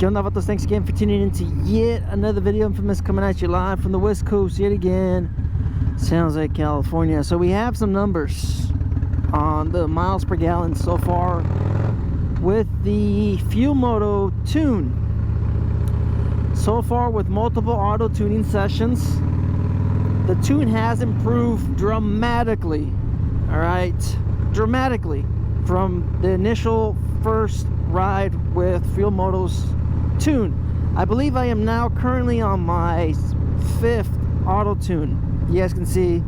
¿Qué onda, vatos? Thanks again for tuning in to yet another video. Infamous, coming at you live from the West Coast yet again, San Jose, California. So we have some numbers on the miles per gallon so far with the Flo-Moto tune. So far, with multiple auto tuning sessions, the tune has improved dramatically. All right, dramatically from the initial first ride with Flo-Moto's tune. I believe I am now currently on my 5th auto tune. You guys can see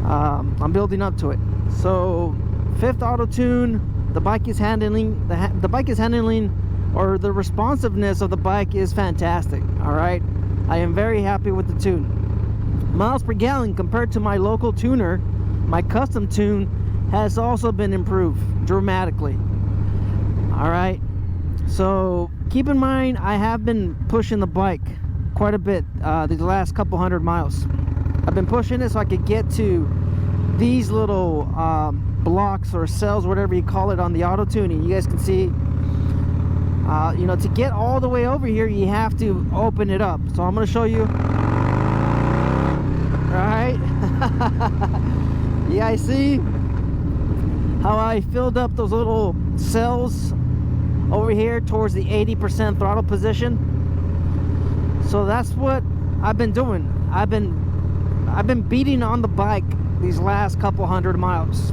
I'm building up to it. So 5th auto tune, the bike is handling or the responsiveness of the bike is fantastic. All right, I am very happy with the tune. Miles per gallon compared to my local tuner, my custom tune, has also been improved dramatically. All right, so keep in mind I have been pushing the bike quite a bit these last couple hundred miles. I've been pushing it so I could get to these little blocks or cells, whatever you call it, on the auto tuning. You guys can see you know, to get all the way over here you have to open it up. So I'm going to show you. Right. You guys see how I filled up those little cells over here towards the 80% throttle position? So that's what I've been doing. I've been beating on the bike these last couple hundred miles.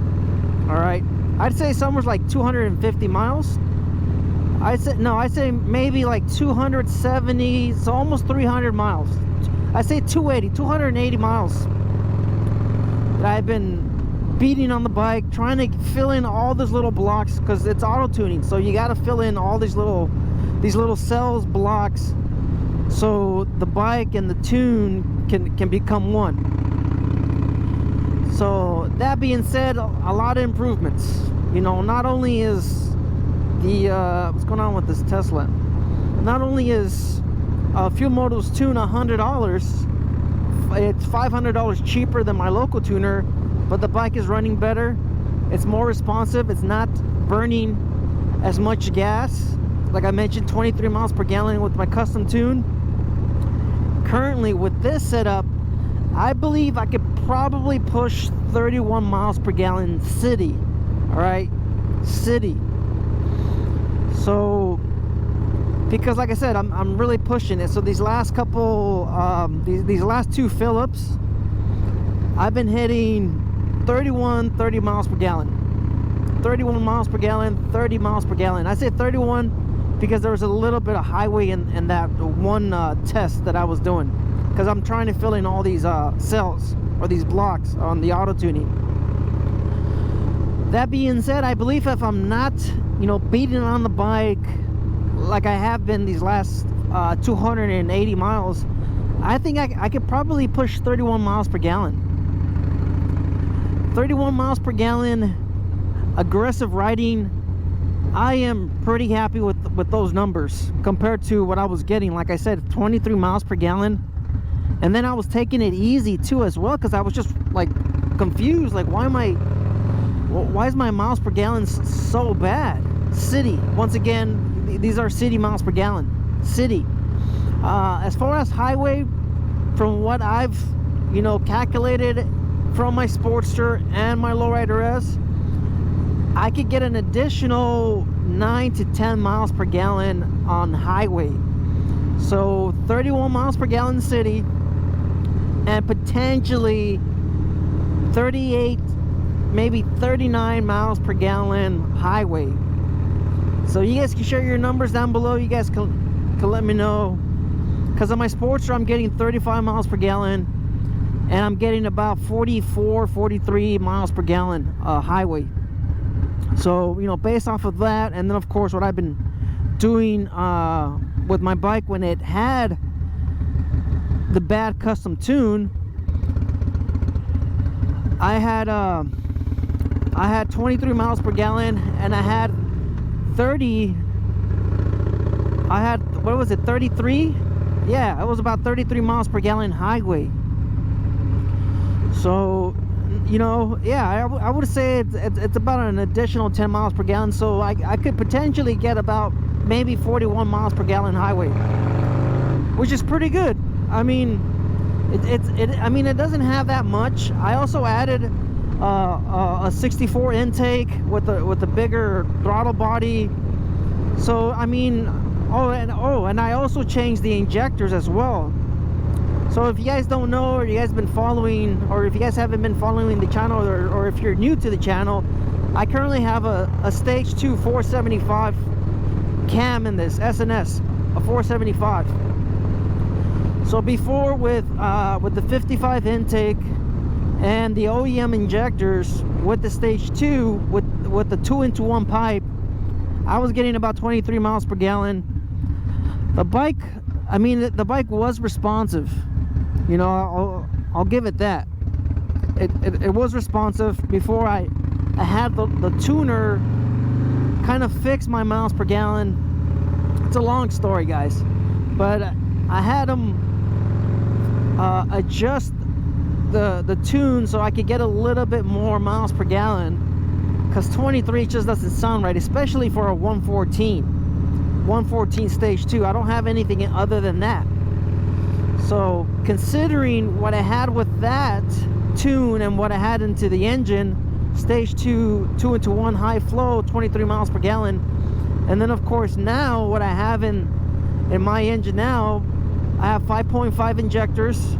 All right, I'd say somewhere like 250 miles. I'd say maybe like 270, so almost 300 miles. I say 280 miles that I've been beating on the bike, trying to fill in all those little blocks, because it's auto tuning, so you got to fill in all these little cells, blocks, so the bike and the tune can become one. So that being said, a lot of improvements. You know, not only is the what's going on with this Tesla, not only is Flo-Moto's tune $100, it's $500 cheaper than my local tuner, but the bike is running better, it's more responsive, it's not burning as much gas. Like I mentioned, 23 miles per gallon with my custom tune. Currently with this setup, I believe I could probably push 31 miles per gallon city. All right, city. So because like I said, I'm really pushing it. So these last couple these last two fill-ups, I've been hitting 30 miles per gallon, 31 miles per gallon, 30 miles per gallon. I say 31 because there was a little bit of highway in that one test that I was doing, because I'm trying to fill in all these cells or these blocks on the auto tuning. That being said, I believe if I'm not, you know, beating on the bike like I have been these last 280 miles, I think I could probably push 31 miles per gallon. 31 miles per gallon, aggressive riding. I am pretty happy with those numbers compared to what I was getting. Like I said, 23 miles per gallon, and then I was taking it easy too as well, because I was just like confused, like why is my miles per gallon so bad? City, once again, these are city miles per gallon, city. As far as highway, from what I've, you know, calculated from my Sportster and my Lowrider S, I could get an additional 9 to 10 miles per gallon on highway. So 31 miles per gallon city, and potentially 38, maybe 39 miles per gallon highway. So you guys can share your numbers down below. You guys can let me know, because on my Sportster I'm getting 35 miles per gallon, and I'm getting about 44, 43 miles per gallon highway. So, you know, based off of that, and then of course what I've been doing with my bike when it had the bad custom tune, I had 23 miles per gallon, and I had 33, yeah, it was about 33 miles per gallon highway. So, you know, yeah, I would say it's about an additional 10 miles per gallon. So I could potentially get about maybe 41 miles per gallon highway, which is pretty good. I mean, it doesn't have that much. I also added a 64 intake with the bigger throttle body. So I mean, and I also changed the injectors as well. So if you guys don't know, or you guys been following, or if you guys haven't been following the channel, or if you're new to the channel, I currently have a stage 2 475 cam in this SNS, a 475. So before with the 55 intake and the OEM injectors with the stage 2 with the 2-into-1 pipe, I was getting about 23 miles per gallon. The bike, I mean, the bike was responsive. You know, I'll give it that. It was responsive. Before I had the tuner kind of fix my miles per gallon. It's a long story, guys, but I had them adjust the tune so I could get a little bit more miles per gallon, because 23 just doesn't sound right, especially for a 114 stage 2. I don't have anything other than that. So considering what I had with that tune and what I had into the engine, stage 2-into-1 high flow, 23 miles per gallon, and then of course now what I have in my engine now, I have 5.5 injectors,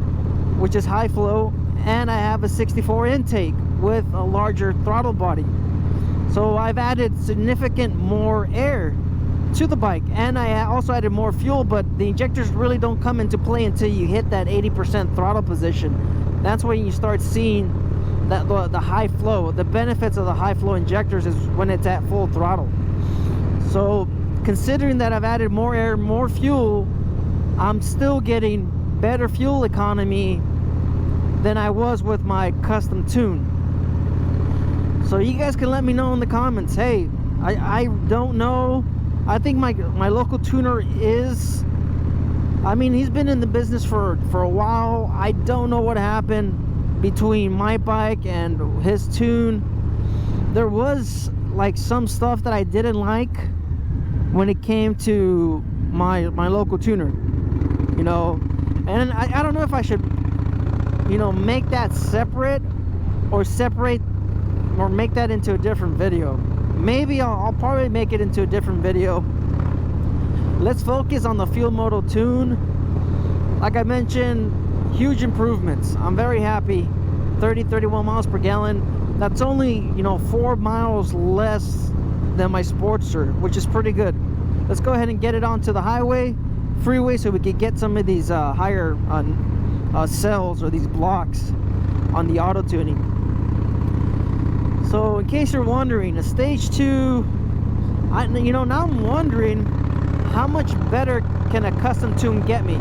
which is high flow, and I have a 64 intake with a larger throttle body. So I've added significant more air to the bike, and I also added more fuel, but the injectors really don't come into play until you hit that 80% throttle position. That's when you start seeing that the high flow. The benefits of the high flow injectors is when it's at full throttle. So considering that I've added more air, more fuel, I'm still getting better fuel economy than I was with my custom tune. So you guys can let me know in the comments. Hey, I don't know. I think my local tuner is, I mean, he's been in the business for a while. I don't know what happened between my bike and his tune. There was like some stuff that I didn't like when it came to my local tuner, you know, and I don't know if I should, you know, make that separate or make that into a different video. Maybe I'll probably make it into a different video. Let's focus on the Field Moto tune. Like I mentioned, huge improvements. I'm very happy. 31 miles per gallon. That's only, you know, 4 miles less than my Sportster, which is pretty good. Let's go ahead and get it onto the freeway, so we could get some of these higher cells, or these blocks on the auto tuning. So in case you're wondering, a stage 2, you know, now I'm wondering how much better can a custom tune get me.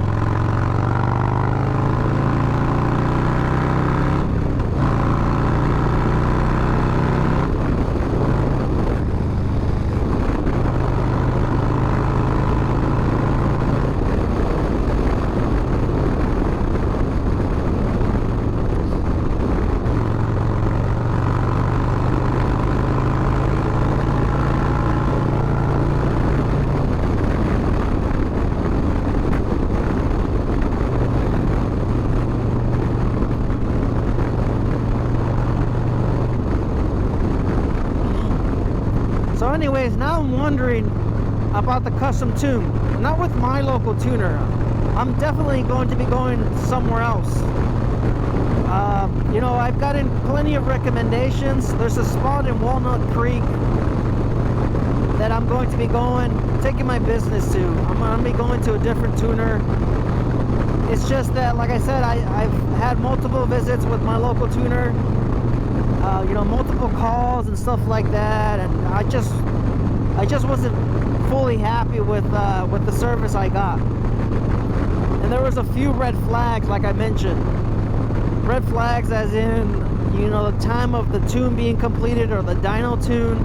Anyways, now I'm wondering about the custom tune. Not with my local tuner. I'm definitely going to be going somewhere else. You know, I've gotten plenty of recommendations. There's a spot in Walnut Creek that I'm going to be taking my business to. I'm going to be going to a different tuner. It's just that, like I said, I've had multiple visits with my local tuner. You know, multiple calls and stuff like that, and I just wasn't fully happy with the service I got. And there was a few red flags, like I mentioned. Red flags as in, you know, the time of the tune being completed, or the dyno tune.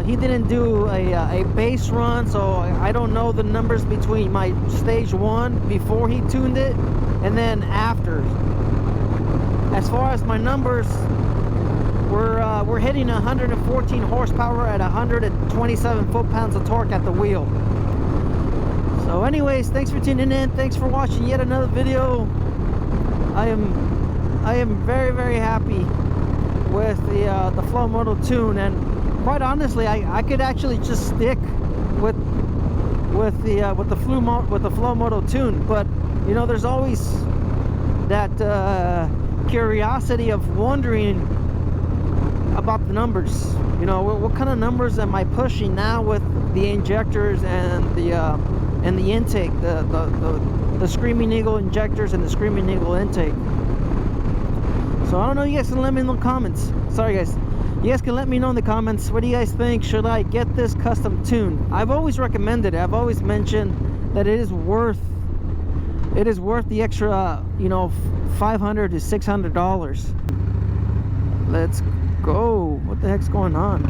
He didn't do a base run, so I don't know the numbers between my stage 1 before he tuned it and then after. As far as my numbers we're hitting 114 horsepower at 127 foot-pounds of torque at the wheel. So anyways, thanks for tuning in. Thanks for watching yet another video. I am very, very happy with the Flo-Moto tune, and quite honestly, I could actually just stick with the Flo-Moto tune, but you know, there's always that curiosity of wondering about the numbers. You know, what kind of numbers am I pushing now with the injectors and the intake, the Screaming Eagle injectors and the Screaming Eagle intake. So I don't know, you guys can let me know in the comments. Sorry guys, you guys can let me know in the comments, what do you guys think? Should I get this custom tune? I've always recommended it. I've always mentioned that it is worth the extra, you know, $500 to $600. Let's go. What the heck's going on?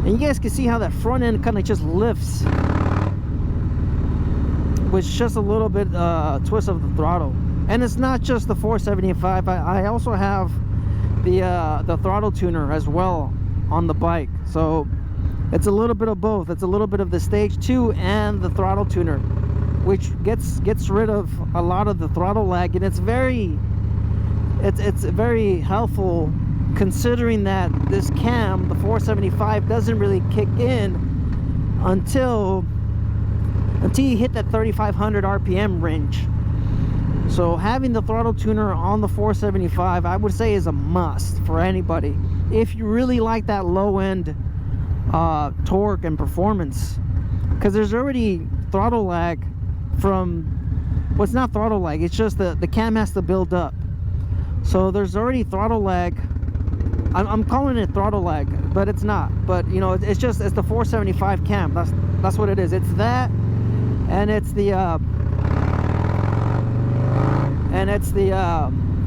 And you guys can see how that front end kind of just lifts with just a little bit twist of the throttle. And it's not just the 475. I also have the throttle tuner as well on the bike. So it's a little bit of both. It's a little bit of the stage 2 and the throttle tuner, which gets rid of a lot of the throttle lag, and it's very helpful, considering that this cam, the 475, doesn't really kick in until you hit that 3,500 RPM range. So having the throttle tuner on the 475, I would say, is a must for anybody if you really like that low end torque and performance, because there's already throttle lag from, well, it's not throttle lag, it's just the cam has to build up. So there's already throttle lag. I'm calling it throttle lag, but it's not. But you know, it's the 475 cam. That's what it is. It's that, and it's the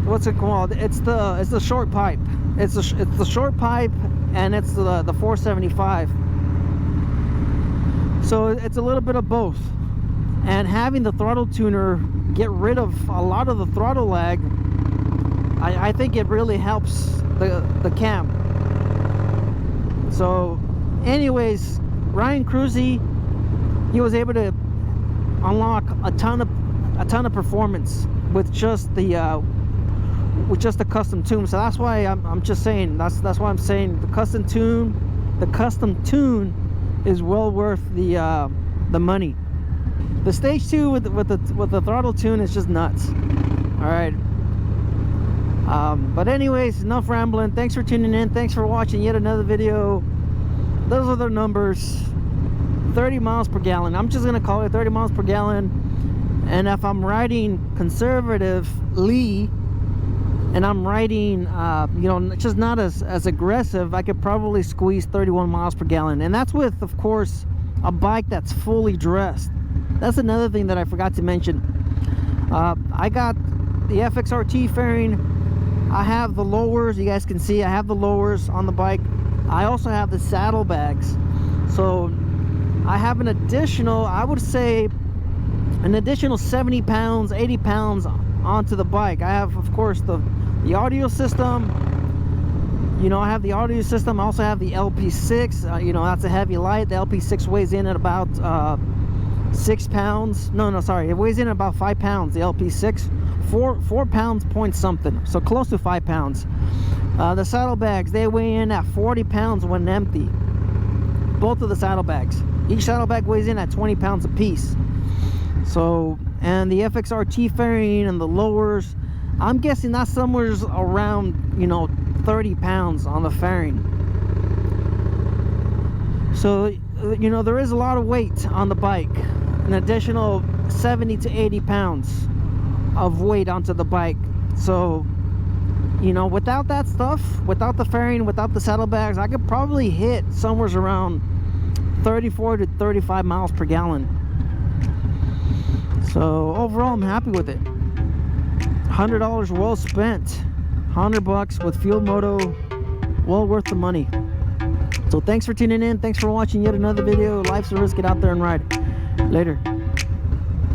what's it called? It's the short pipe. It's the short pipe, and it's the 475. So it's a little bit of both. And having the throttle tuner get rid of a lot of the throttle lag, I think it really helps the cam. So anyways, Ryan Cruzy, he was able to unlock a ton of performance with just the custom tune. So that's why I'm just saying, that's why I'm saying the custom tune is well worth the money. The stage 2 with the throttle tune is just nuts. All right. But anyways, enough rambling. Thanks for tuning in. Thanks for watching yet another video. Those are their numbers. 30 miles per gallon. I'm just gonna call it 30 miles per gallon. And if I'm riding conservatively, and I'm riding, you know, just not as aggressive, I could probably squeeze 31 miles per gallon. And that's with, of course, a bike that's fully dressed. That's another thing that I forgot to mention. I got the FXRT fairing. I have the lowers. You guys can see I have the lowers on the bike. I also have the saddlebags. So I have an additional, I would say, an additional 70 pounds, 80 pounds onto the bike. I have, of course, the audio system. You know, I have the audio system. I also have the LP6. You know, that's a heavy light. The LP6 weighs in at about 6 pounds. No, sorry. It weighs in at about 5 pounds, the LP6. 4 pounds point something. So close to 5 pounds. The saddlebags, they weigh in at 40 pounds when empty. Both of the saddlebags. Each saddlebag weighs in at 20 pounds apiece. So, and the FXRT fairing and the lowers, I'm guessing that's somewhere around, you know, 30 pounds on the fairing. So, you know, there is a lot of weight on the bike. An additional 70 to 80 pounds of weight onto the bike. So, you know, without that stuff, without the fairing, without the saddlebags, I could probably hit somewhere around 34 to 35 miles per gallon. So overall, I'm happy with it. $100 well spent. $100 with Fuel Moto, well worth the money. So thanks for tuning in. Thanks for watching yet another video. Life's a risk. Get out there and ride. Later.